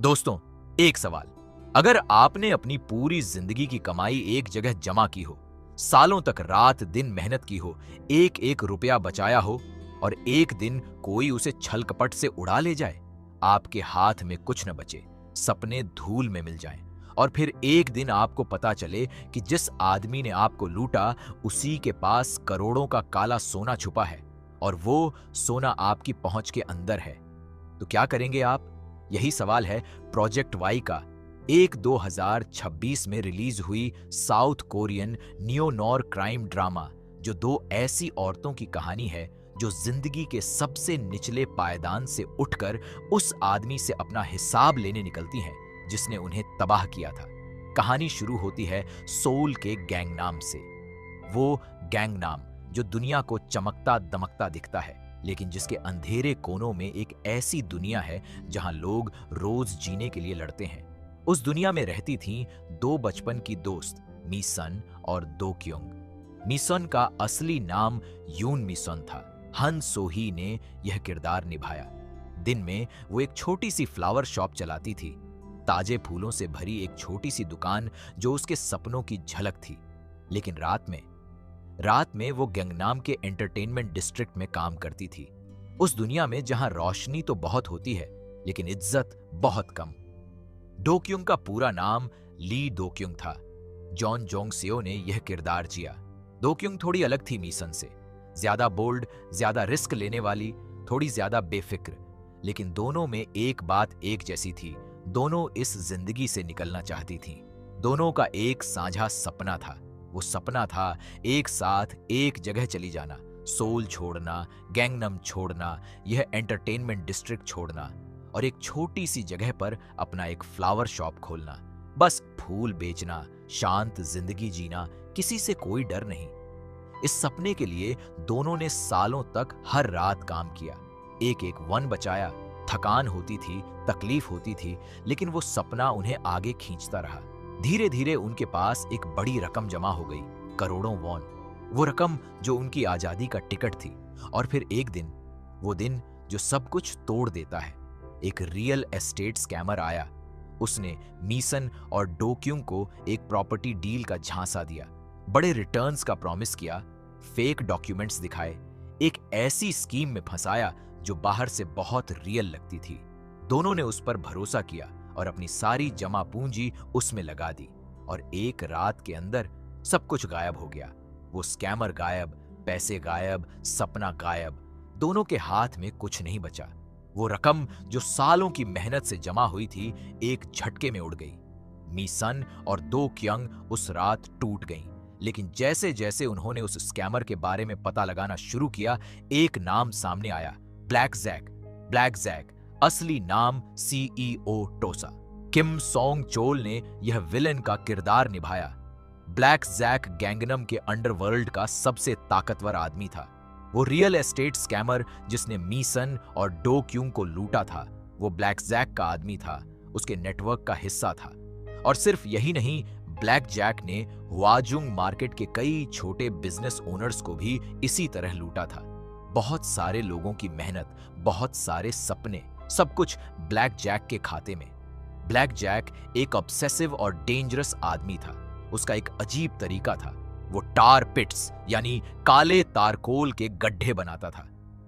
दोस्तों, एक सवाल। अगर आपने अपनी पूरी जिंदगी की कमाई एक जगह जमा की हो, सालों तक रात दिन मेहनत की हो, एक एक रुपया बचाया हो और एक दिन कोई उसे छल कपट से उड़ा ले जाए, आपके हाथ में कुछ न बचे, सपने धूल में मिल जाएं और फिर एक दिन आपको पता चले कि जिस आदमी ने आपको लूटा उसी के पास करोड़ों का काला सोना छुपा है और वो सोना आपकी पहुंच के अंदर है, तो क्या करेंगे आप? यही सवाल है प्रोजेक्ट वाई का, एक 2026 में रिलीज हुई south Korean neo-nor crime drama, जो दो ऐसी औरतों की कहानी है जो जिंदगी के सबसे निचले पायदान से उठकर उस आदमी से अपना हिसाब लेने निकलती हैं जिसने उन्हें तबाह किया था। कहानी शुरू होती है सोल के गैंगनाम से। वो गैंगनाम जो दुनिया को चमकता दमकता दिखता है, लेकिन जिसके अंधेरे कोनों में एक ऐसी दुनिया है जहां लोग रोज जीने के लिए लड़ते हैं। उस दुनिया में रहती थीं दो बचपन की दोस्त, मीसन और दो क्योंग। मीसन का असली नाम यून मीसन था। हन सोही ने यह किरदार निभाया। दिन में वो एक छोटी सी फ्लावर शॉप चलाती थी, ताजे फूलों से भरी एक छोटी सी दुकान जो उसके सपनों की झलक थी। लेकिन रात में वो गैंगनाम के एंटरटेनमेंट डिस्ट्रिक्ट में काम करती थी, उस दुनिया में जहां रोशनी तो बहुत होती है लेकिन इज्जत बहुत कम। डोक्युंग का पूरा नाम ली डोक्युंग था। जॉन जोंग सियो ने यह किरदार जिया। डोक्युंग थोड़ी अलग थी मीसन से, ज्यादा बोल्ड, ज्यादा रिस्क लेने वाली, थोड़ी ज्यादा बेफिक्र। लेकिन दोनों में एक बात एक जैसी थी, दोनों इस जिंदगी से निकलना चाहती थीं। दोनों का एक साझा सपना था। वो सपना था एक साथ एक जगह चली जाना, सोल छोड़ना, गैंगनम छोड़ना, यह एंटरटेनमेंट डिस्ट्रिक्ट छोड़ना और एक छोटी सी जगह पर अपना एक फ्लावर शॉप खोलना। बस फूल बेचना, शांत जिंदगी जीना, किसी से कोई डर नहीं। इस सपने के लिए दोनों ने सालों तक हर रात काम किया, एक एक वन बचाया। थकान होती थी, तकलीफ होती थी, लेकिन वो सपना उन्हें आगे खींचता रहा। धीरे धीरे उनके पास एक बड़ी रकम जमा हो गई, करोड़ों वॉन। वो रकम जो उनकी आजादी का टिकट थी। और फिर एक दिन, वो दिन जो सब कुछ तोड़ देता है, एक रियल एस्टेट स्कैमर आया। उसने मीसन और डोक्युंग को एक प्रॉपर्टी डील का झांसा दिया, बड़े रिटर्न्स का प्रॉमिस किया, फेक डॉक्यूमेंट्स दिखाए, एक ऐसी स्कीम में फंसाया जो बाहर से बहुत रियल लगती थी। दोनों ने उस पर भरोसा किया और अपनी सारी जमा पूंजी उसमें लगा दी और एक रात के अंदर सब कुछ गायब हो गया। वो स्कैमर गायब, पैसे गायब, सपना गायब, दोनों के हाथ में कुछ नहीं बचा। वो रकम जो सालों की मेहनत से जमा हुई थी, एक झटके में उड़ गई। मीसन और दो क्योंग उस रात टूट गईं, लेकिन जैसे जैसे उन्होंने उस स्कैमर के बारे में पता लगाना शुरू किया, एक नाम सामने आया, ब्लैक जैक, असली नाम सीईओ टोसा। किम सोंग चोल ने यह विलेन का किरदार निभाया। ब्लैक जैक गैंगनम के अंडरवर्ल्ड का सबसे ताकतवर आदमी था। वो रियल एस्टेट स्कैमर जिसने मीसन और डो क्यूंग को लूटा था, वो ब्लैक जैक का आदमी था, उसके नेटवर्क का हिस्सा था। और सिर्फ यही नहीं, ब्लैक जैक ने हुआजुंग मार्केट के कई छोटे बिजनेस ओनर्स को भी इसी तरह लूटा था। बहुत सारे लोगों की मेहनत, बहुत सारे सपने, सब कुछ ब्लैक जैक के खाते में। ब्लैक जैक एक ऑब्सेसिव और डेंजरस आदमी था। उसका एक अजीब तरीका था। वो टार पिट्स यानी काले तारकोल के गड्ढे बनाता था।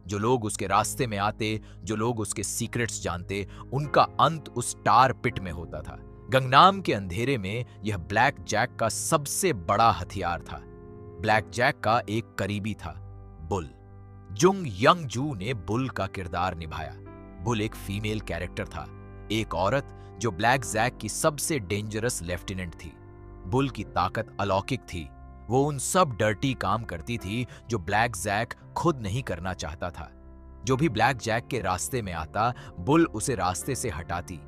जो लोग उसके रास्ते में आते, जो लोग उसके सीक्रेट्स जानते, उनका अंत उस टार पिट में होता था। गंगनाम के अंधेरे में यह ब्लैक जैक का सबसे बड़ा हथियार था। ब्लैक जैक का एक करीबी था, बुल। जुंग यंग जू ने बुल का किरदार निभाया। बुल एक फीमेल कैरेक्टर था, एक औरत जो ब्लैक जैक की सबसे डेंजरस लेफ्टिनेंट थी। बुल की ताकत अलौकिक थी। वो उन सब डर्टी काम करती थी जो ब्लैक जैक खुद नहीं करना चाहता था। जो भी ब्लैक जैक के रास्ते में आता, बुल उसे रास्ते से हटाती।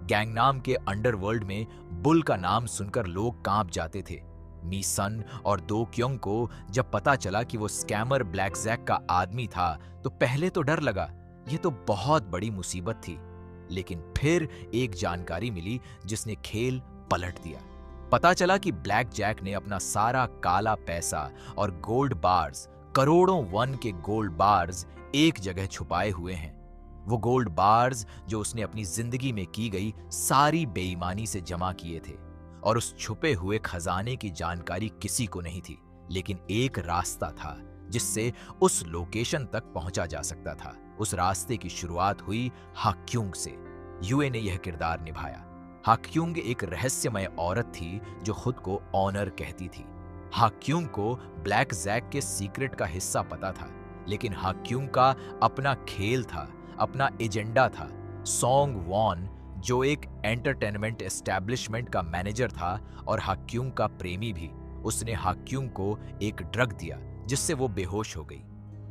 गैंगनाम के अंडरवर्ल्ड में बुल का नाम सुनकर लोग कांप जाते थे। मीसन और दो क्योंग को जब पता चला कि वो स्कैमर ब्लैक जैक का आदमी था, तो पहले तो डर लगा, ये तो बहुत बड़ी मुसीबत थी। लेकिन फिर एक जानकारी मिली जिसने खेल पलट दिया। पता चला कि ब्लैक जैक ने अपना सारा काला पैसा और गोल्ड बार्स, करोड़ों वन के गोल्ड बार्स एक जगह छुपाए हुए हैं। वो गोल्ड बार्स जो उसने अपनी जिंदगी में की गई सारी बेईमानी से जमा किए थे, और उस छुपे हुए खजाने की जानकारी किसी को नहीं थी। लेकिन एक रास्ता था जिससे उस लोकेशन तक पहुंचा जा सकता था। उस रास्ते की शुरुआत हुई हाक्युंग से। यूए ने यह किरदार निभाया। हाक्युंग एक रहस्यमय औरत थी जो खुद को ऑनर कहती थी। हाक्युंग को ब्लैक जैक के सीक्रेट का हिस्सा पता था, लेकिन हाक्युंग का अपना खेल था, अपना एजेंडा था। सॉन्ग वॉन, जो एक एंटरटेनमेंट एस्टैब्लिशमेंट का मैनेजर था और हाक्युंग का प्रेमी भी, उसने हाक्युंग को एक ड्रग दिया जिससे वो बेहोश हो गई।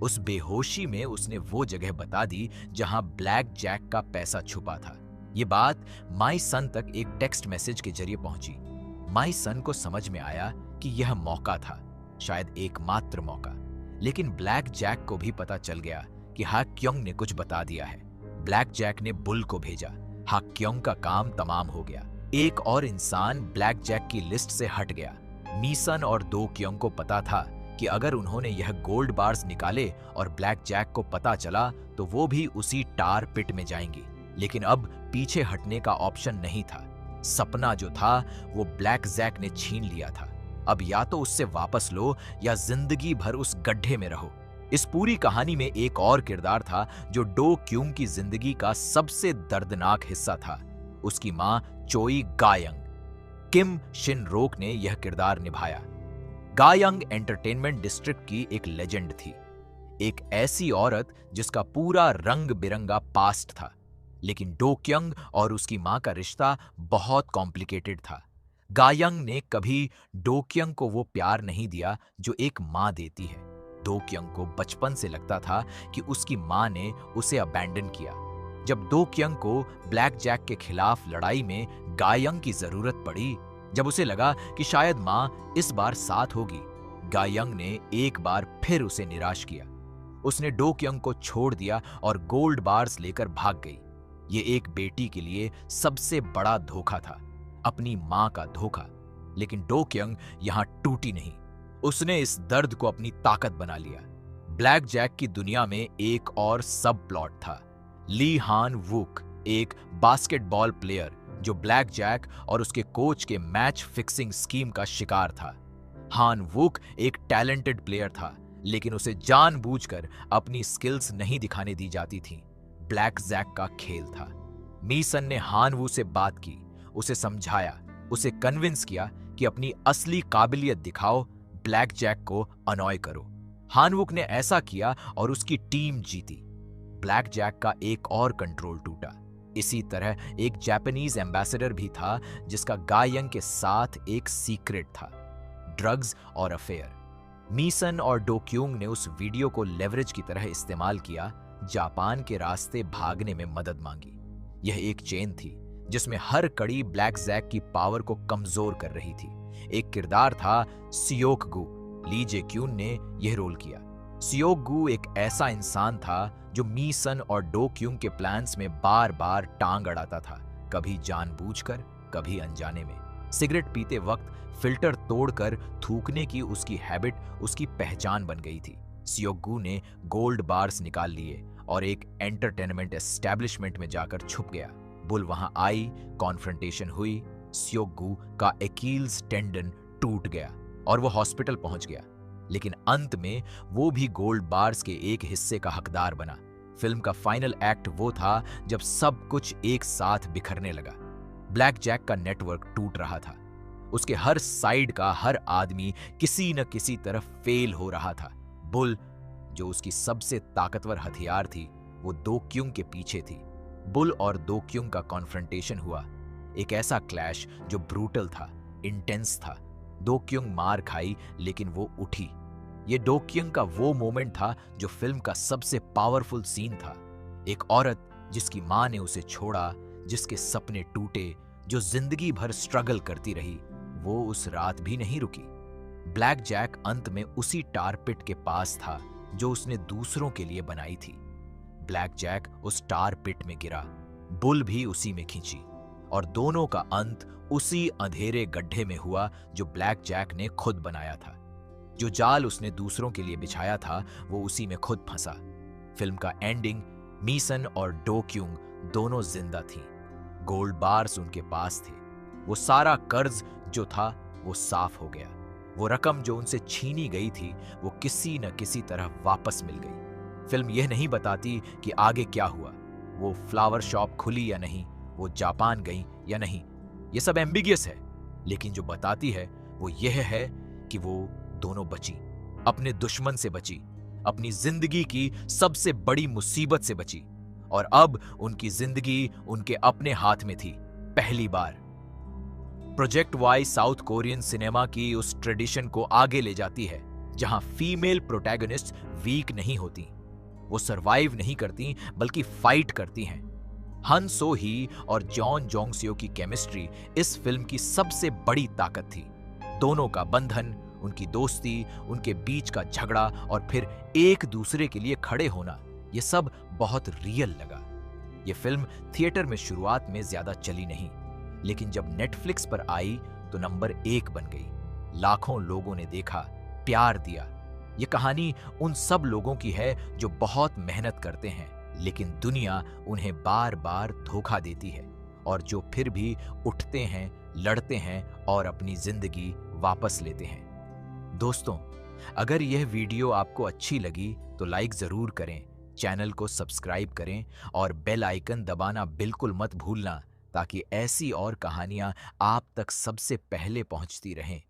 उस बेहोशी में उसने वो जगह बता दी जहां ब्लैक जैक का पैसा छुपा था। ये बात माई सन तक एक टेक्स्ट मैसेज के जरिए पहुंची। माई सन को समझ में आया कि यह मौका था, शायद एकमात्र मौका। लेकिन ब्लैक जैक को भी पता चल गया कि हाक्योंग ने कुछ बता दिया है। ब्लैक जैक ने बुल को भेजा। हाक्योंग का काम तमाम हो गया। एक और इंसान ब्लैक जैक की लिस्ट से हट गया। मीसन और दो क्योंग को पता था कि अगर उन्होंने यह गोल्ड बार्स निकाले और ब्लैक जैक को पता चला तो वो भी उसी टार पिट में जाएंगी। लेकिन अब पीछे हटने का ऑप्शन नहीं था। सपना जो था वो ब्लैक जैक ने छीन लिया था। अब या तो उससे वापस लो या जिंदगी भर उस गड्ढे में रहो। इस पूरी कहानी में एक और किरदार था जो डो क्यूंग की जिंदगी का सबसे दर्दनाक हिस्सा था। उसकी मां चोई गायंग। किम शिन रोक ने यह किरदार निभाया। गायंग एंटरटेनमेंट डिस्ट्रिक्ट की एक लेजेंड थी, एक ऐसी औरत जिसका पूरा रंग बिरंगा पास्ट था। लेकिन डो क्योंग और उसकी मां का रिश्ता बहुत कॉम्प्लिकेटेड था। गायंग ने कभी डो क्योंग को वो प्यार नहीं दिया जो एक मां देती है। डो क्योंग को बचपन से लगता था कि उसकी मां ने उसे अबैंडन किया। जब डो क्योंग को ब्लैक जैक के खिलाफ लड़ाई में गायंग की जरूरत पड़ी, जब उसे लगा कि शायद मां इस बार साथ होगी, गायंग ने एक बार फिर उसे निराश किया। उसने डो क्योंग को छोड़ दिया और गोल्ड बार्स लेकर भाग गई। ये एक बेटी के लिए सबसे बड़ा धोखा था, अपनी मां का धोखा। लेकिन डो क्योंग यहां टूटी नहीं। उसने इस दर्द को अपनी ताकत बना लिया। ब्लैक जैक की दुनिया में एक और सब प्लॉट था। ली हान वुक, एक बास्केटबॉल प्लेयर जो ब्लैक जैक और उसके कोच के मैच फिक्सिंग स्कीम का शिकार था। हान वुक एक टैलेंटेड प्लेयर था, लेकिन उसे जानबूझकर अपनी स्किल्स नहीं दिखाने दी जाती थी। ब्लैक जैक का खेल था। मीसन ने हान वू से बात की, उसे समझाया, उसे कन्विंस किया कि अपनी असली काबिलियत दिखाओ, ब्लैक जैक को अनॉय करो। हानवुक ने ऐसा किया और उसकी टीम जीती। ब्लैक जैक का एक और कंट्रोल टूटा। इसी तरह एक जापानीज एम्बेसडर भी था जिसका गायंग के साथ एक सीक्रेट था, ड्रग्स और अफेयर। मीसन और डो क्यूंग ने उस वीडियो को लेवरेज की तरह इस्तेमाल किया, जापान के रास्ते भागने में मदद मांगी। यह एक चेन थी जिसमें हर कड़ी ब्लैक जैक की पावर को कमजोर कर रही थी। एक किरदार था सियोक गू। ली जे क्यून ने यह रोल किया। सियोक गू एक ऐसा इंसान था जो मीसन और डो क्यूंग के प्लान्स में बार बार टांग अड़ाता था, कभी जानबूझकर, कभी अनजाने में। सिगरेट पीते वक्त फिल्टर तोड़कर थूकने की उसकी हैबिट उसकी पहचान बन गई थी। सियोक गू ने गोल्ड बार्स निकाल लिए और एक एंटरटेनमेंट एस्टैब्लिशमेंट में जाकर छुप गया। बुल वहां आई, कॉन्फ्रंटेशन हुई। सियोक गू का एकील्स टेंडन टूट गया और वो हॉस्पिटल पहुंच गया। लेकिन अंत में वो भी गोल्ड बार्स के एक हिस्से का हकदार बना। फिल्म का फाइनल एक्ट वो था जब सब कुछ एक साथ बिखरने लगा। ब्लैक जैक का नेटवर्क टूट रहा था। उसके हर साइड का हर आदमी किसी न किसी तरफ फेल हो रहा था। बुल, जो उसकी सबसे ताकतवर हथियार थी, वो दो क्यूंग के पीछे थी। बुल और दो क्यूंग का कॉन्फ्रंटेशन हुआ, एक ऐसा क्लैश जो ब्रूटल था, इंटेंस था। दो क्यूंग मार खाई लेकिन वो उठी। ये डो क्यूंग का वो मोमेंट था जो फिल्म का सबसे पावरफुल सीन था। एक औरत जिसकी मां ने उसे छोड़ा, जिसके सपने टूटे, जो जिंदगी भर स्ट्रगल करती रही, वो उस रात भी नहीं रुकी। ब्लैक जैक अंत में उसी टार पिट के पास था जो उसने दूसरों के लिए बनाई थी। ब्लैक जैक उस टार पिट में गिरा, बुल भी उसी में खींची, और दोनों का अंत उसी अंधेरे गड्ढे में हुआ जो ब्लैक जैक ने खुद बनाया था। जो जाल उसने दूसरों के लिए बिछाया था वो उसी में खुद फंसा। फिल्म का एंडिंग मीसन और डो क्यूंग दोनों जिंदा थीं। गोल्ड बार्स उनके पास थे। वो सारा कर्ज जो था वो साफ हो गया। वो रकम जो उनसे छीनी गई थी वो किसी न किसी तरह वापस मिल गई। फिल्म यह नहीं बताती कि आगे क्या हुआ, वो फ्लावर शॉप खुली या नहीं, वो जापान गई या नहीं, ये सब एम्बिगियस है। लेकिन जो बताती है वो यह है कि वो दोनों बची, अपने दुश्मन से बची, अपनी जिंदगी की सबसे बड़ी मुसीबत से बची, और अब उनकी जिंदगी उनके अपने हाथ में थी पहली बार। Project Y South Korean cinema की उस ट्रेडिशन को आगे ले जाती है जहां फीमेल प्रोटैगनिस्ट वीक नहीं होती, वो सरवाइव नहीं करती बल्कि फाइट करती हैं। हन सो ही और जॉन जोंगसियो की केमिस्ट्री इस फिल्म की सबसे बड़ी ताकत थी। दोनों का बंधन, उनकी दोस्ती, उनके बीच का झगड़ा और फिर एक दूसरे के लिए खड़े होना, ये सब बहुत रियल लगा। ये फिल्म थिएटर में शुरुआत में ज्यादा चली नहीं, लेकिन जब नेटफ्लिक्स पर आई तो नंबर 1 बन गई। लाखों लोगों ने देखा, प्यार दिया। ये कहानी उन सब लोगों की है जो बहुत मेहनत करते हैं, लेकिन दुनिया उन्हें बार बार धोखा देती है, और जो फिर भी उठते हैं, लड़ते हैं और अपनी जिंदगी वापस लेते हैं। दोस्तों, अगर यह वीडियो आपको अच्छी लगी तो लाइक जरूर करें, चैनल को सब्सक्राइब करें और बेल आइकन दबाना बिल्कुल मत भूलना, ताकि ऐसी और कहानियां आप तक सबसे पहले पहुंचती रहें।